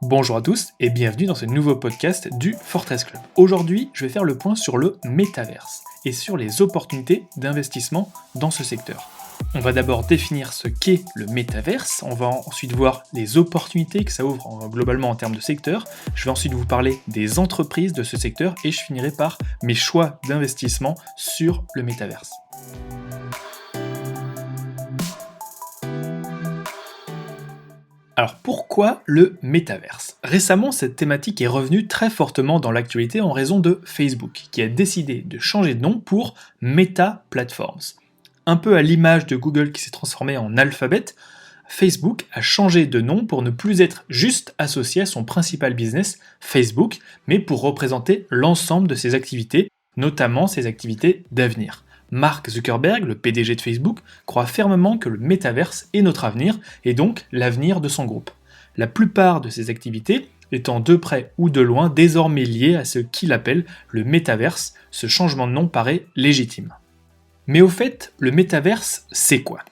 Bonjour à tous et bienvenue dans ce nouveau podcast du Fortress Club. Aujourd'hui, je vais faire le point sur le métaverse et sur les opportunités d'investissement dans ce secteur. On va d'abord définir ce qu'est le métaverse, on va ensuite voir les opportunités que ça ouvre globalement en termes de secteur, je vais ensuite vous parler des entreprises de ce secteur et je finirai par mes choix d'investissement sur le métaverse. Alors pourquoi le métaverse ? Récemment, cette thématique est revenue très fortement dans l'actualité en raison de Facebook, qui a décidé de changer de nom pour Meta Platforms. Un peu à l'image de Google qui s'est transformé en Alphabet, Facebook a changé de nom pour ne plus être juste associé à son principal business, Facebook, mais pour représenter l'ensemble de ses activités, notamment ses activités d'avenir. Mark Zuckerberg, le PDG de Facebook, croit fermement que le métaverse est notre avenir et donc l'avenir de son groupe. La plupart de ses activités étant de près ou de loin désormais liées à ce qu'il appelle le métaverse, ce changement de nom paraît légitime. Mais au fait, le métaverse, c'est quoi ?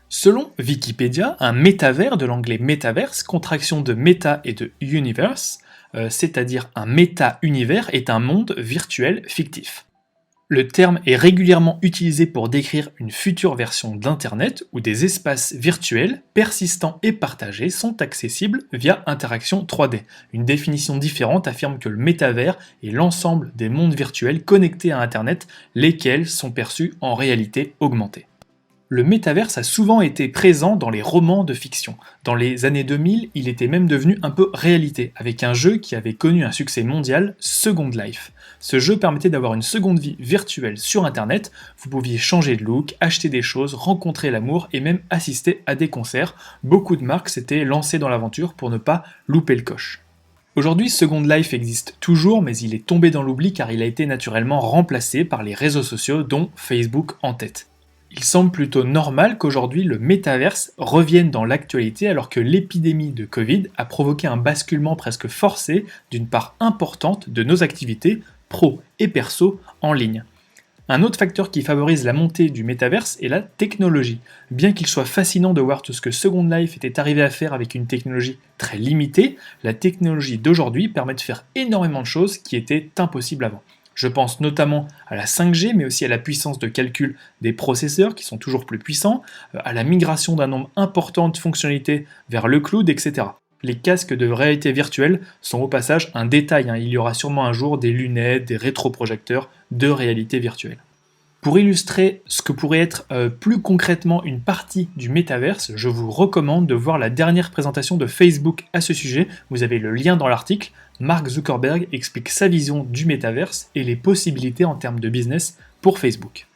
Selon Wikipédia, un métavers, de l'anglais metaverse, contraction de méta et de universe, c'est-à-dire un méta-univers, est un monde virtuel fictif. Le terme est régulièrement utilisé pour décrire une future version d'Internet où des espaces virtuels, persistants et partagés sont accessibles via interaction 3D. Une définition différente affirme que le métavers est l'ensemble des mondes virtuels connectés à Internet, lesquels sont perçus en réalité augmentée. Le métaverse a souvent été présent dans les romans de fiction. Dans les années 2000, il était même devenu un peu réalité, avec un jeu qui avait connu un succès mondial, Second Life. Ce jeu permettait d'avoir une seconde vie virtuelle sur Internet, vous pouviez changer de look, acheter des choses, rencontrer l'amour et même assister à des concerts. Beaucoup de marques s'étaient lancées dans l'aventure pour ne pas louper le coche. Aujourd'hui, Second Life existe toujours, mais il est tombé dans l'oubli car il a été naturellement remplacé par les réseaux sociaux, dont Facebook en tête. Il semble plutôt normal qu'aujourd'hui le métaverse revienne dans l'actualité alors que l'épidémie de Covid a provoqué un basculement presque forcé d'une part importante de nos activités pro et perso en ligne. Un autre facteur qui favorise la montée du métaverse est la technologie. Bien qu'il soit fascinant de voir tout ce que Second Life était arrivé à faire avec une technologie très limitée, la technologie d'aujourd'hui permet de faire énormément de choses qui étaient impossibles avant. Je pense notamment à la 5G, mais aussi à la puissance de calcul des processeurs qui sont toujours plus puissants, à la migration d'un nombre important de fonctionnalités vers le cloud, etc. Les casques de réalité virtuelle sont au passage un détail, il y aura sûrement un jour des lunettes, des rétroprojecteurs de réalité virtuelle. Pour illustrer ce que pourrait être plus concrètement une partie du métaverse, je vous recommande de voir la dernière présentation de Facebook à ce sujet, vous avez le lien dans l'article. Mark Zuckerberg explique sa vision du métaverse et les possibilités en termes de business pour Facebook.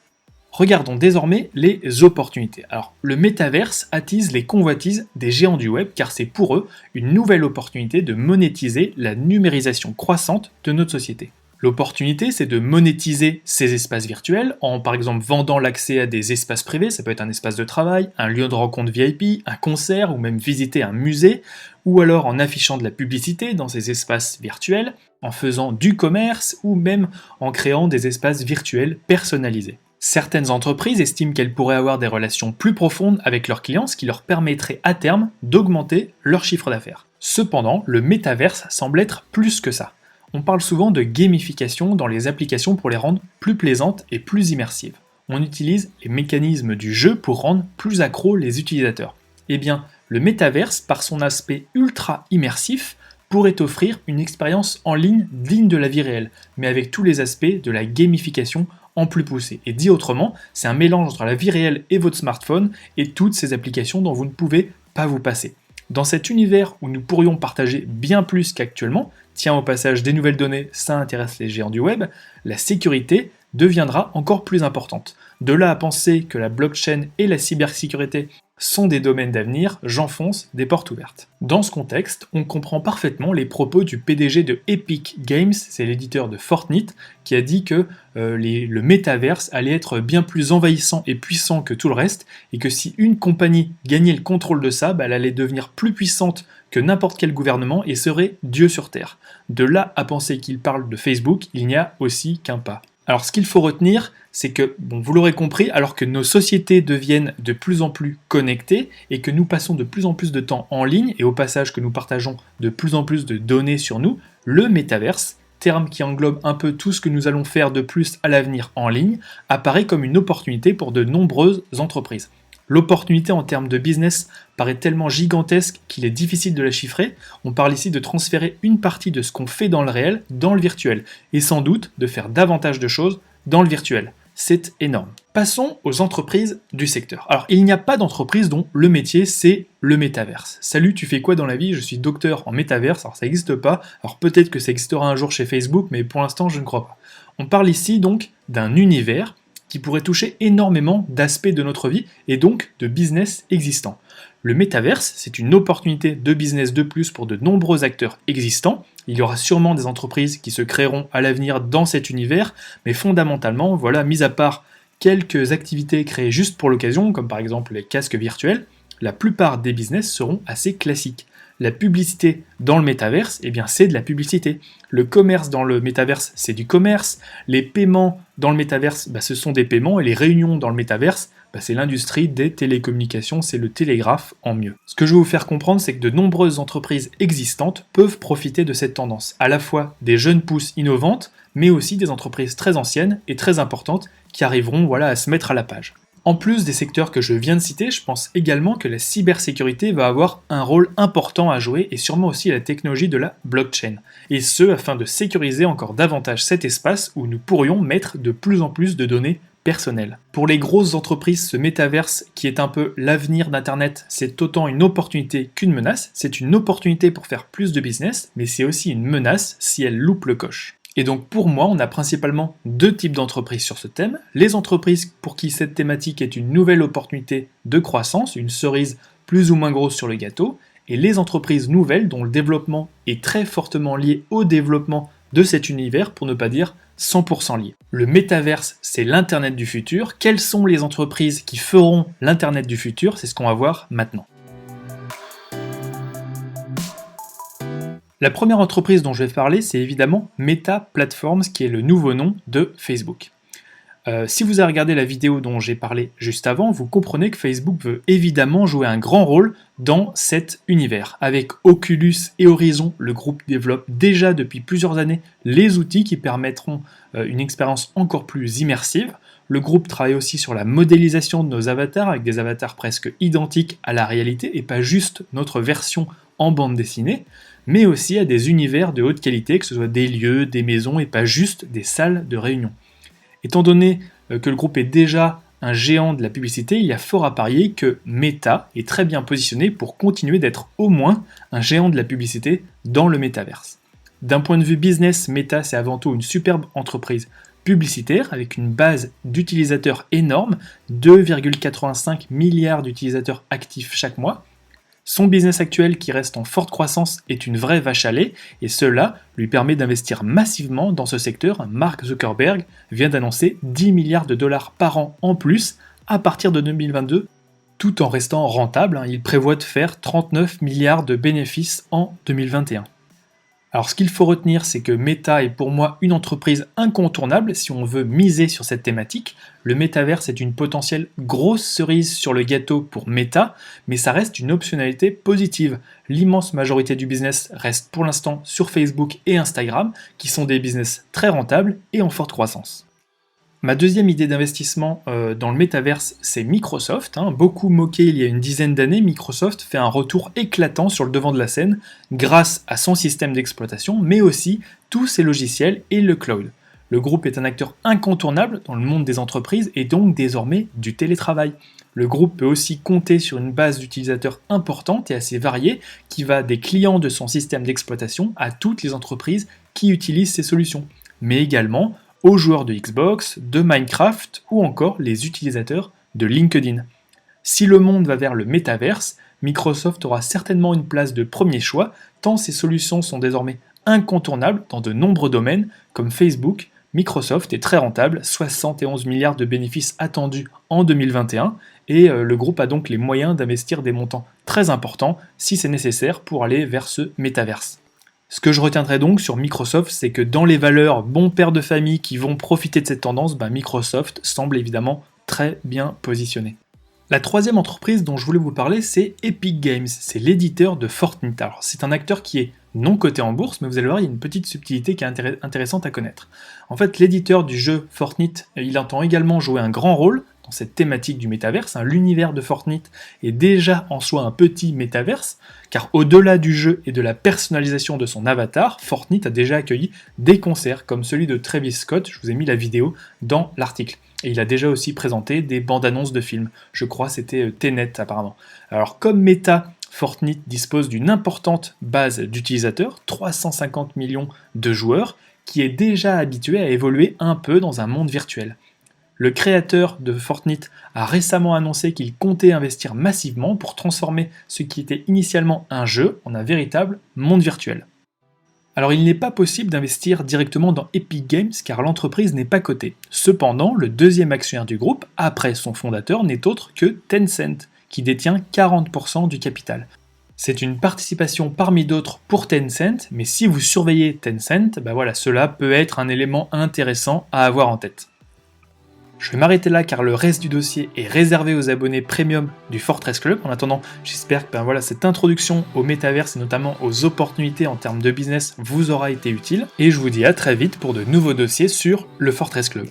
Regardons désormais les opportunités. Alors, le métaverse attise les convoitises des géants du web car c'est pour eux une nouvelle opportunité de monétiser la numérisation croissante de notre société. L'opportunité, c'est de monétiser ces espaces virtuels en, par exemple, vendant l'accès à des espaces privés, ça peut être un espace de travail, un lieu de rencontre VIP, un concert ou même visiter un musée, ou alors en affichant de la publicité dans ces espaces virtuels, en faisant du commerce ou même en créant des espaces virtuels personnalisés. Certaines entreprises estiment qu'elles pourraient avoir des relations plus profondes avec leurs clients, ce qui leur permettrait à terme d'augmenter leur chiffre d'affaires. Cependant, le métaverse semble être plus que ça. On parle souvent de gamification dans les applications pour les rendre plus plaisantes et plus immersives. On utilise les mécanismes du jeu pour rendre plus accros les utilisateurs. Eh bien, le métaverse, par son aspect ultra immersif, pourrait offrir une expérience en ligne digne de la vie réelle, mais avec tous les aspects de la gamification en plus poussé. Et dit autrement, c'est un mélange entre la vie réelle et votre smartphone et toutes ces applications dont vous ne pouvez pas vous passer. Dans cet univers où nous pourrions partager bien plus qu'actuellement, tiens au passage des nouvelles données, ça intéresse les géants du web, la sécurité deviendra encore plus importante. De là à penser que la blockchain et la cybersécurité sont des domaines d'avenir, j'enfonce des portes ouvertes. Dans ce contexte, on comprend parfaitement les propos du PDG de Epic Games, c'est l'éditeur de Fortnite, qui a dit que le métaverse allait être bien plus envahissant et puissant que tout le reste, et que si une compagnie gagnait le contrôle de ça, elle allait devenir plus puissante que n'importe quel gouvernement et serait Dieu sur Terre. De là à penser qu'il parle de Facebook, il n'y a aussi qu'un pas. Alors ce qu'il faut retenir, c'est que, bon, vous l'aurez compris, alors que nos sociétés deviennent de plus en plus connectées et que nous passons de plus en plus de temps en ligne et au passage que nous partageons de plus en plus de données sur nous, le métaverse, terme qui englobe un peu tout ce que nous allons faire de plus à l'avenir en ligne, apparaît comme une opportunité pour de nombreuses entreprises. L'opportunité en termes de business paraît tellement gigantesque qu'il est difficile de la chiffrer. On parle ici de transférer une partie de ce qu'on fait dans le réel dans le virtuel, et sans doute de faire davantage de choses dans le virtuel. C'est énorme. Passons aux entreprises du secteur. Alors, il n'y a pas d'entreprise dont le métier c'est le métaverse. Salut, tu fais quoi dans la vie? Je suis docteur en métaverse. Alors, ça n'existe pas. Alors, peut-être que ça existera un jour chez Facebook, mais pour l'instant, je ne crois pas. On parle ici donc d'un univers qui pourrait toucher énormément d'aspects de notre vie et donc de business existants. Le métaverse, c'est une opportunité de business de plus pour de nombreux acteurs existants. Il y aura sûrement des entreprises qui se créeront à l'avenir dans cet univers, mais fondamentalement, voilà, mis à part quelques activités créées juste pour l'occasion, comme par exemple les casques virtuels, la plupart des business seront assez classiques. La publicité dans le métaverse, eh bien c'est de la publicité. Le commerce dans le métaverse, c'est du commerce. Les paiements dans le métaverse, ce sont des paiements. Et les réunions dans le métaverse, c'est l'industrie des télécommunications, c'est le télégraphe en mieux. Ce que je veux vous faire comprendre, c'est que de nombreuses entreprises existantes peuvent profiter de cette tendance. À la fois des jeunes pousses innovantes, mais aussi des entreprises très anciennes et très importantes qui arriveront à se mettre à la page. En plus des secteurs que je viens de citer, je pense également que la cybersécurité va avoir un rôle important à jouer et sûrement aussi la technologie de la blockchain. Et ce, afin de sécuriser encore davantage cet espace où nous pourrions mettre de plus en plus de données personnelles. Pour les grosses entreprises, ce métaverse qui est un peu l'avenir d'Internet, c'est autant une opportunité qu'une menace. C'est une opportunité pour faire plus de business, mais c'est aussi une menace si elle loupe le coche. Et donc pour moi, on a principalement deux types d'entreprises sur ce thème. Les entreprises pour qui cette thématique est une nouvelle opportunité de croissance, une cerise plus ou moins grosse sur le gâteau, et les entreprises nouvelles dont le développement est très fortement lié au développement de cet univers, pour ne pas dire 100% lié. Le métaverse, c'est l'Internet du futur. Quelles sont les entreprises qui feront l'Internet du futur? C'est ce qu'on va voir maintenant. La première entreprise dont je vais parler, c'est évidemment Meta Platforms, qui est le nouveau nom de Facebook. Si vous avez regardé la vidéo dont j'ai parlé juste avant, vous comprenez que Facebook veut évidemment jouer un grand rôle dans cet univers. Avec Oculus et Horizon, le groupe développe déjà depuis plusieurs années les outils qui permettront une expérience encore plus immersive. Le groupe travaille aussi sur la modélisation de nos avatars, avec des avatars presque identiques à la réalité, et pas juste notre version en bande dessinée, mais aussi à des univers de haute qualité, que ce soit des lieux, des maisons, et pas juste des salles de réunion. Étant donné que le groupe est déjà un géant de la publicité, il y a fort à parier que Meta est très bien positionné pour continuer d'être au moins un géant de la publicité dans le métaverse. D'un point de vue business, Meta c'est avant tout une superbe entreprise publicitaire avec une base d'utilisateurs énorme, 2,85 milliards d'utilisateurs actifs chaque mois. Son business actuel, qui reste en forte croissance, est une vraie vache à lait, et cela lui permet d'investir massivement dans ce secteur. Mark Zuckerberg vient d'annoncer 10 milliards de dollars par an en plus à partir de 2022, tout en restant rentable. Il prévoit de faire 39 milliards de bénéfices en 2021. Alors ce qu'il faut retenir, c'est que Meta est pour moi une entreprise incontournable si on veut miser sur cette thématique. Le métaverse est une potentielle grosse cerise sur le gâteau pour Meta, mais ça reste une optionnalité positive. L'immense majorité du business reste pour l'instant sur Facebook et Instagram, qui sont des business très rentables et en forte croissance. Ma deuxième idée d'investissement dans le métaverse, c'est Microsoft. Beaucoup moqué il y a une dizaine d'années, Microsoft fait un retour éclatant sur le devant de la scène grâce à son système d'exploitation, mais aussi tous ses logiciels et le cloud. Le groupe est un acteur incontournable dans le monde des entreprises et donc désormais du télétravail. Le groupe peut aussi compter sur une base d'utilisateurs importante et assez variée qui va des clients de son système d'exploitation à toutes les entreprises qui utilisent ces solutions, mais également aux joueurs de Xbox, de Minecraft ou encore les utilisateurs de LinkedIn. Si le monde va vers le métaverse, Microsoft aura certainement une place de premier choix, tant ces solutions sont désormais incontournables dans de nombreux domaines, comme Facebook. Microsoft est très rentable, 71 milliards de bénéfices attendus en 2021, et le groupe a donc les moyens d'investir des montants très importants si c'est nécessaire pour aller vers ce métaverse. Ce que je retiendrai donc sur Microsoft, c'est que dans les valeurs bon père de famille qui vont profiter de cette tendance, Microsoft semble évidemment très bien positionné. La troisième entreprise dont je voulais vous parler, c'est Epic Games, c'est l'éditeur de Fortnite. Alors c'est un acteur qui est non coté en bourse, mais vous allez voir, il y a une petite subtilité qui est intéressante à connaître. En fait, l'éditeur du jeu Fortnite, il entend également jouer un grand rôle dans cette thématique du métaverse. L'univers de Fortnite est déjà en soi un petit métaverse, car au-delà du jeu et de la personnalisation de son avatar, Fortnite a déjà accueilli des concerts comme celui de Travis Scott, je vous ai mis la vidéo dans l'article. Et il a déjà aussi présenté des bandes annonces de films. Je crois que c'était Tenet apparemment. Alors comme Meta, Fortnite dispose d'une importante base d'utilisateurs, 350 millions de joueurs, qui est déjà habitué à évoluer un peu dans un monde virtuel. Le créateur de Fortnite a récemment annoncé qu'il comptait investir massivement pour transformer ce qui était initialement un jeu en un véritable monde virtuel. Alors il n'est pas possible d'investir directement dans Epic Games car l'entreprise n'est pas cotée. Cependant, le deuxième actionnaire du groupe, après son fondateur, n'est autre que Tencent, qui détient 40% du capital. C'est une participation parmi d'autres pour Tencent, mais si vous surveillez Tencent, cela peut être un élément intéressant à avoir en tête. Je vais m'arrêter là car le reste du dossier est réservé aux abonnés premium du Fortress Club. En attendant, j'espère que cette introduction au métaverse et notamment aux opportunités en termes de business vous aura été utile. Et je vous dis à très vite pour de nouveaux dossiers sur le Fortress Club.